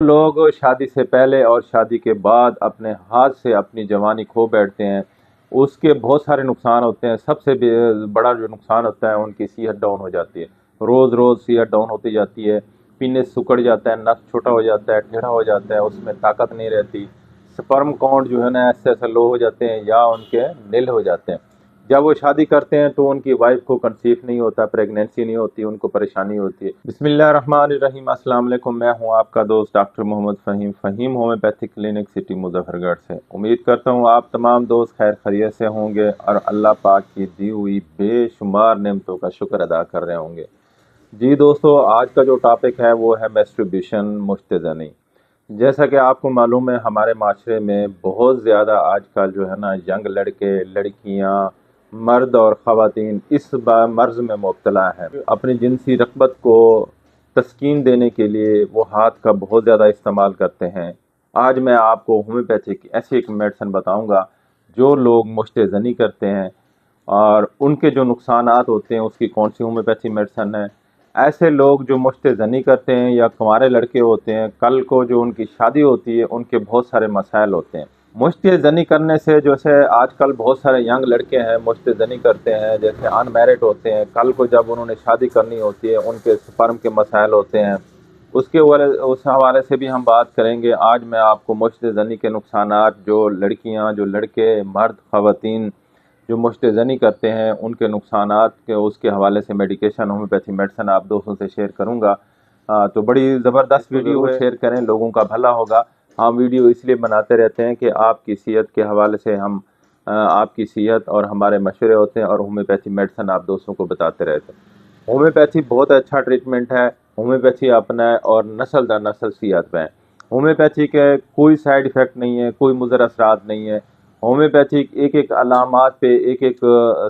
लोग शादी से पहले और शादी के बाद अपने हाथ से अपनी जवानी खो बैठते हैं, उसके बहुत सारे नुकसान होते हैं। सबसे बड़ा जो नुकसान होता है, उनकी सेहत डाउन हो जाती है। रोज़ रोज़ सेहत डाउन होती जाती है, पीने से सिकुड़ जाता है, नस छोटा हो जाता है, टेढ़ा हो जाता है, उसमें ताकत नहीं रहती। स्पर्म काउंट जो है ना ऐसे ऐसे लो हो जाते हैं या उनके निल हो जाते हैं। जब वो शादी करते हैं तो उनकी वाइफ को कंसीव नहीं होता, प्रेगनेंसी नहीं होती, उनको परेशानी होती है। बिस्मिल्लाहिर्रहमानिर्रहीम, अस्सलाम वालेकुम। मैं हूं आपका दोस्त doctor Mohammad Faheem homeopathic clinic city Muzaffargarh से। उम्मीद करता हूं आप तमाम दोस्त खैर खैरियत से होंगे और अल्लाह पाक की दी हुई बेशुमार नेमतों का शुक्र अदा कर रहे होंगे। जी दोस्तों, आज का जो टॉपिक है वो है मैस्टरबेशन, मुश्तज़नी। जैसा कि आपको मालूम है, हमारे माशरे में बहुत ज़्यादा आजकल जो है ना यंग लड़के लड़कियां, मर्द और ख़वातीन इस मर्ज़ में मुब्तला हैं। अपनी जिनसी रग़बत को तस्कीन देने के लिए वो हाथ का बहुत ज़्यादा इस्तेमाल करते हैं। आज मैं आपको होम्योपैथी की ऐसी एक मेडिसिन बताऊंगा जो लोग मुश्तज़नी करते हैं और उनके जो नुकसानात होते हैं, उसकी कौन सी होम्योपैथी मेडिसिन है। ऐसे लोग जो मुश्तज़नी करते हैं या कुंवारे लड़के होते हैं, कल को जो उनकी शादी होती है उनके बहुत सारे मसाइल होते हैं। मुश्तज़नी करने से जैसे आजकल बहुत सारे यंग लड़के हैं मुश्तज़नी करते हैं, जैसे अनमैरिड होते हैं, कल को जब उन्होंने शादी करनी होती है उनके स्पर्म के मसाइल होते हैं। उस हवाले से भी हम बात करेंगे। आज मैं आपको मुश्तज़नी के नुकसानात, जो लड़कियां, जो लड़के, मर्द, ख़वातीन जो मुश्तज़नी करते हैं उनके नुकसानात के उसके हवाले से मेडिकेशन, होम्योपैथी मेडिसिन आप दोस्तों से शेयर करूंगा। तो बड़ी ज़बरदस्त वीडियो शेयर करें, लोगों का भला होगा। हम वीडियो इसलिए बनाते रहते हैं कि आपकी सेहत के हवाले से हम आपकी सेहत और हमारे मशवरे होते हैं और होम्योपैथी मेडिसिन आप दोस्तों को बताते रहते हैं। होम्योपैथी बहुत अच्छा ट्रीटमेंट है। होम्योपैथी अपनाएं और नस्ल दर नस्ल सेहत पाएँ। होम्योपैथी के कोई साइड इफ़ेक्ट नहीं है, कोई मुज़र असरात नहीं है। होम्योपैथिक एक एक अलामात पे, एक एक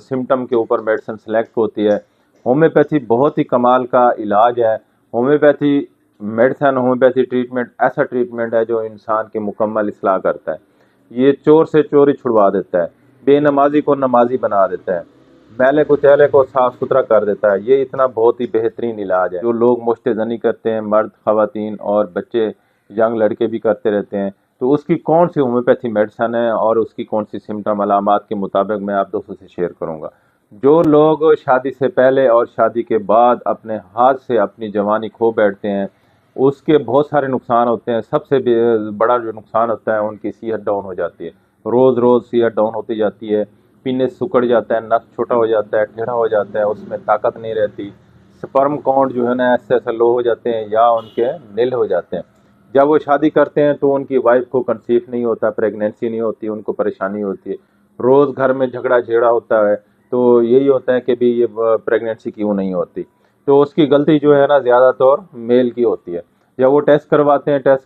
सिम्टम के ऊपर मेडिसिन सेलेक्ट होती है। होम्योपैथी बहुत ही कमाल का इलाज है। होम्योपैथी मेडिसिन, होम्योपैथी ट्रीटमेंट ऐसा ट्रीटमेंट है जो इंसान की मुकम्मल इस्लाह करता है। ये चोर से चोरी छुड़वा देता है, बेनमाजी को नमाजी बना देता है, मैले कुचैले को साफ सुथरा कर देता है। ये इतना बहुत ही बेहतरीन इलाज है। जो लोग मुश्तज़नी करते हैं, मर्द, ख़वातीन और बच्चे, यंग लड़के भी करते रहते हैं, तो उसकी कौन सी होम्योपैथी मेडिसिन है और उसकी कौन सी सिम्टम अलामात के मुताबिक मैं आप दोस्तों से शेयर करूंगा। जो लोग शादी से पहले और शादी के बाद अपने हाथ से अपनी जवानी खो बैठते हैं, उसके बहुत सारे नुकसान होते हैं। सबसे बड़ा जो नुकसान होता है, उनकी सेहत डाउन हो जाती है। रोज़ रोज़ सेहत डाउन होती जाती है, पीने से सिकुड़ जाता है, नस छोटा हो जाता है, टेढ़ा हो जाता है, उसमें ताकत नहीं रहती। स्पर्म काउंट जो है ना ऐसे ऐसे लो हो जाते हैं या उनके निल हो जाते हैं। जब वो शादी करते हैं तो उनकी वाइफ को कंसीव नहीं होता, प्रेगनेंसी नहीं होती, उनको परेशानी होती है। रोज़ घर में झगड़ा झेड़ा होता है, तो यही होता है कि भी ये प्रेगनेंसी क्यों नहीं होती। तो उसकी गलती जो है ना ज़्यादातर मेल की होती है। जब वो टेस्ट करवाते हैं, टेस्ट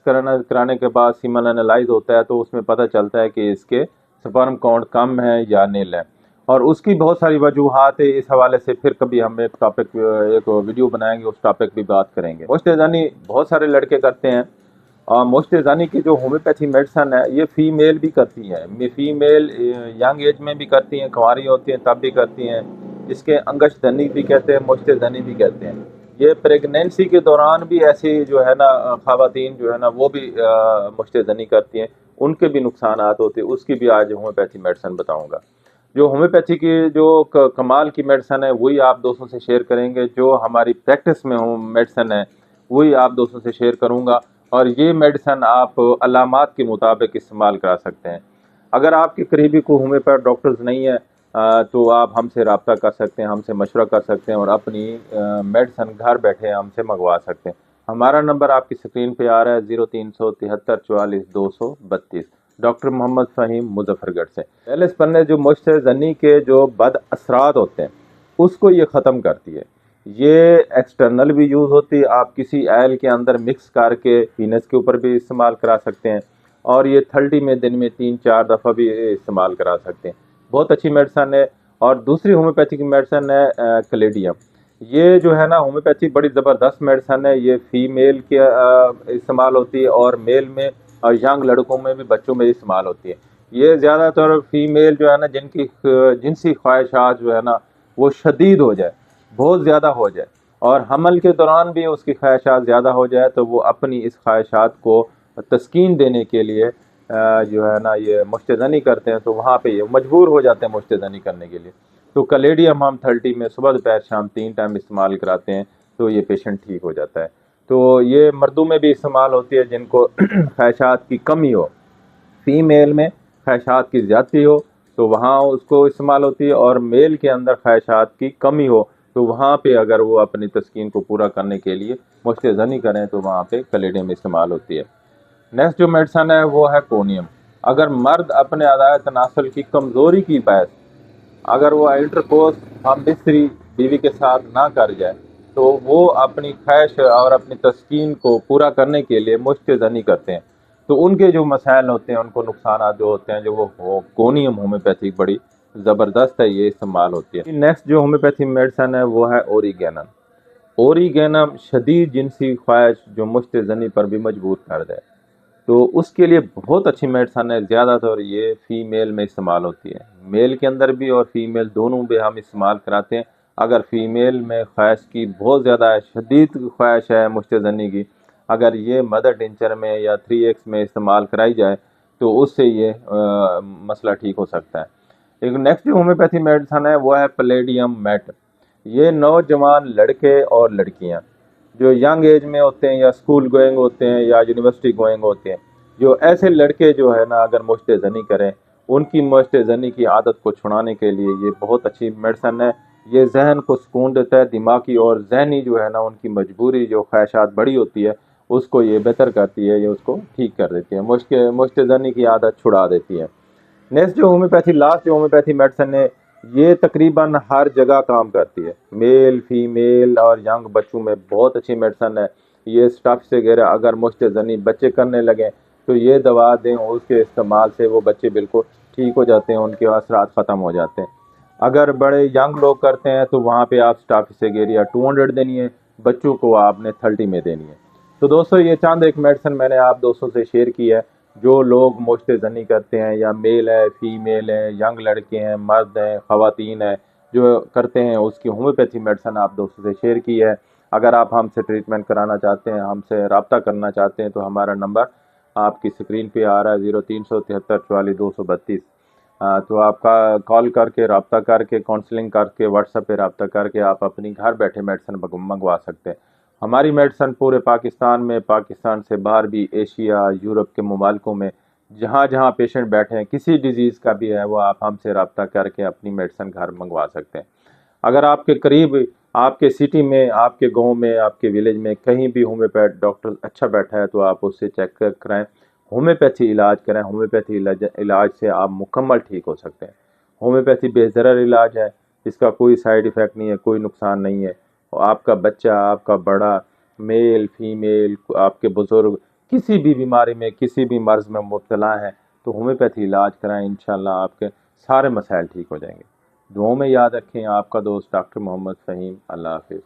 कराने के बाद सीमन एनालाइज होता है, तो उसमें पता चलता है कि इसके स्पर्म काउंट कम है या नील है। और उसकी बहुत सारी वजूहात है। इस हवाले से फिर कभी हम एक वीडियो बनाएंगे, उस टॉपिक भी बात करेंगे। मुश्तज़नी बहुत सारे लड़के करते हैं। और मुश्तज़नी की जो होम्योपैथी मेडिसिन है, ये फ़ीमेल भी करती हैं। फ़ीमेल यंग एज में भी करती हैं, कुंवारी होती हैं तब भी करती हैं। इसके अंगशधनी भी कहते हैं, मुश्तज़नी भी कहते हैं। ये प्रेगनेंसी के दौरान भी ऐसी जो है ना ख़वातीन जो है ना वो भी मुश्तज़नी करती हैं, उनके भी नुकसानात होते हैं। उसकी भी आज होम्योपैथी मेडिसिन बताऊँगा। जो होम्योपैथी की जो कमाल की मेडिसिन है वही आप दोस्तों से शेयर करेंगे। जो हमारी प्रैक्टिस में हो मेडिसिन है वही आप दोस्तों से शेयर करूंगा। और ये मेडिसिन आप अलामात के मुताबिक इस्तेमाल करा सकते हैं। अगर आपके करीबी को होम्योपैथ डॉक्टर्स नहीं है, तो आप हमसे रब्ता कर सकते हैं, हमसे मशवरा कर सकते हैं और अपनी मेडिसिन घर बैठे हमसे मंगवा सकते हैं। हमारा नंबर आपकी स्क्रीन पे आ रहा है, 0373 44 232। डॉक्टर मोहम्मद फ़हीम, मुजफ्फरगढ़ से। पहले पन्ने जो मुश्तज़नी के जो बद असरात होते हैं उसको ये ख़त्म करती है। ये एक्सटर्नल भी यूज़ होती है, आप किसी ऑयल के अंदर मिक्स करके पीनस के ऊपर भी इस्तेमाल करा सकते हैं। और ये 30 में दिन में 3-4 दफ़ा भी इस्तेमाल करा सकते हैं। बहुत अच्छी मेडिसिन है। और दूसरी होम्योपैथिक मेडिसिन है कैलेडियम। ये जो है ना होम्योपैथी बड़ी ज़बरदस्त मेडिसिन है। ये फ़ीमेल के इस्तेमाल होती है और मेल में और यंग लड़कों में भी, बच्चों में इस्तेमाल होती है। ये ज़्यादातर फ़ीमेल जो है ना जिनकी जिनसी ख्वाहिशात जो है ना वो शदीद हो जाए, बहुत ज़्यादा हो जाए, اور حمل کے دوران بھی اس کی خواہشات زیادہ ہو جائے تو وہ اپنی اس خواہشات کو تسکین دینے کے لیے جو ہے نا یہ مشت زنی کرتے ہیں، تو وہاں پہ یہ مجبور ہو جاتے ہیں مشت زنی کرنے کے لیے۔ تو کلیڈیم ہم 30 میں صبح دوپہر شام 3 ٹائم استعمال کراتے ہیں تو یہ پیشنٹ ٹھیک ہو جاتا ہے۔ تو یہ مردوں میں بھی استعمال ہوتی ہے جن کو خواہشات کی کمی ہو، فیمیل میں خواہشات کی زیادتی ہو تو وہاں اس کو استعمال ہوتی ہے، اور میل کے اندر خواہشات کی کمی ہو تو وہاں پہ اگر وہ اپنی تسکین کو پورا کرنے کے لیے مشت زنی کریں تو وہاں پہ کلیڈیم استعمال ہوتی ہے۔ نیکسٹ جو میڈیسن ہے وہ ہے کونیم۔ اگر مرد اپنے اعضائے تناسل کی کمزوری کی باعث اگر وہ انٹرکورس ہم بستری بیوی کے ساتھ نہ کر جائے تو وہ اپنی خواہش اور اپنی تسکین کو پورا کرنے کے لیے مشت زنی کرتے ہیں، تو ان کے جو مسائل ہوتے ہیں، ان کو نقصانات جو ہوتے ہیں، جو وہ کونیم ہومیوپیتھی بڑی زبردست ہے، یہ استعمال ہوتی ہے۔ نیکسٹ جو ہومیوپیتھی میڈیسن ہے وہ ہے اوریگینم۔ اوریگینم شدید جنسی خواہش جو مشت زنی پر بھی مجبور کر دے تو اس کے لیے بہت اچھی میڈیسن ہے، زیادہ تر یہ فیمیل میں استعمال ہوتی ہے، میل کے اندر بھی اور فیمیل دونوں بھی ہم استعمال کراتے ہیں۔ اگر فیمیل میں خواہش کی بہت زیادہ شدید خواہش ہے مشت زنی کی، اگر یہ مدر ٹنچر میں یا 3X میں استعمال کرائی جائے تو اس سے یہ مسئلہ ٹھیک ہو سکتا ہے۔ ایک نیکسٹ جو ہومیوپیتھی میڈیسن ہے وہ ہے پلیڈیم میٹ۔ یہ نوجوان لڑکے اور لڑکیاں جو ینگ ایج میں ہوتے ہیں یا اسکول گوئنگ ہوتے ہیں یا یونیورسٹی گوئنگ ہوتے ہیں، جو ایسے لڑکے جو ہے نا اگر مشت زنی کریں، ان کی مشت زنی کی عادت کو چھڑانے کے لیے یہ بہت اچھی میڈیسن ہے۔ یہ ذہن کو سکون دیتا ہے، دماغی اور ذہنی جو ہے نا ان کی مجبوری جو خواہشات بڑی ہوتی ہے اس کو یہ بہتر کرتی ہے، یہ اس کو ٹھیک کر دیتی ہے، مشت زنی کی عادت چھڑا دیتی ہے۔ نیکسٹ جو ہومیوپیتھی لاسٹ جو ہومیوپیتھی میڈیسن ہے یہ تقریباً ہر جگہ کام کرتی ہے، میل فیمیل اور ینگ بچوں میں بہت اچھی میڈیسن ہے۔ یہ اسٹافس وغیرہ اگر مشت زنی بچے کرنے لگیں تو یہ دوا دیں، اس کے استعمال سے وہ بچے بالکل ٹھیک ہو جاتے ہیں، ان کے اثرات ختم ہو جاتے ہیں۔ اگر بڑے ینگ لوگ کرتے ہیں تو وہاں پہ آپ اسٹافس وغیرہ 200 دینی ہے، بچوں کو آپ نے 30 میں دینی ہے۔ تو دوستو یہ چند ایک میڈیسن میں نے آپ دوستوں سے شیئر کی ہے، جو لوگ مشت زنی کرتے ہیں، یا میل ہے فیمیل ہے ینگ لڑکے ہیں مرد ہیں خواتین ہیں جو کرتے ہیں، اس کی ہومیوپیتھی میڈیسن آپ دوستوں سے شیئر کی ہے۔ اگر آپ ہم سے ٹریٹمنٹ کرانا چاہتے ہیں، ہم سے رابطہ کرنا چاہتے ہیں تو ہمارا نمبر آپ کی اسکرین پہ آ رہا ہے 0373 44 232۔ تو آپ کا کال کر کے رابطہ کر کے کاؤنسلنگ کر کے واٹس ایپ پہ رابطہ کر کے آپ اپنی گھر بیٹھے میڈیسن منگوا سکتے ہیں۔ ہماری میڈیسن پورے پاکستان میں، پاکستان سے باہر بھی، ایشیا یورپ کے ممالکوں میں جہاں جہاں پیشنٹ بیٹھے ہیں کسی ڈیزیز کا بھی ہے وہ آپ ہم سے رابطہ کر کے اپنی میڈیسن گھر منگوا سکتے ہیں۔ اگر آپ کے قریب آپ کے سٹی میں، آپ کے گاؤں میں، آپ کے ولیج میں کہیں بھی ہومیوپیتھ ڈاکٹر اچھا بیٹھا ہے تو آپ اس سے چیک کرائیں، ہومیوپیتھی علاج کریں۔ ہومیوپیتھی علاج سے آپ مکمل ٹھیک ہو سکتے ہیں۔ ہومیوپیتھی بے ضرر علاج ہے، اس کا کوئی سائیڈ ایفیکٹ نہیں ہے، کوئی نقصان نہیں ہے۔ آپ کا بچہ، آپ کا بڑا، میل فیمیل، آپ کے بزرگ کسی بھی بیماری میں، کسی بھی مرض میں مبتلا ہیں تو ہومیوپیتھی علاج کرائیں، انشاءاللہ آپ کے سارے مسائل ٹھیک ہو جائیں گے۔ دعاؤں میں یاد رکھیں، آپ کا دوست ڈاکٹر محمد فہیم۔ اللہ حافظ۔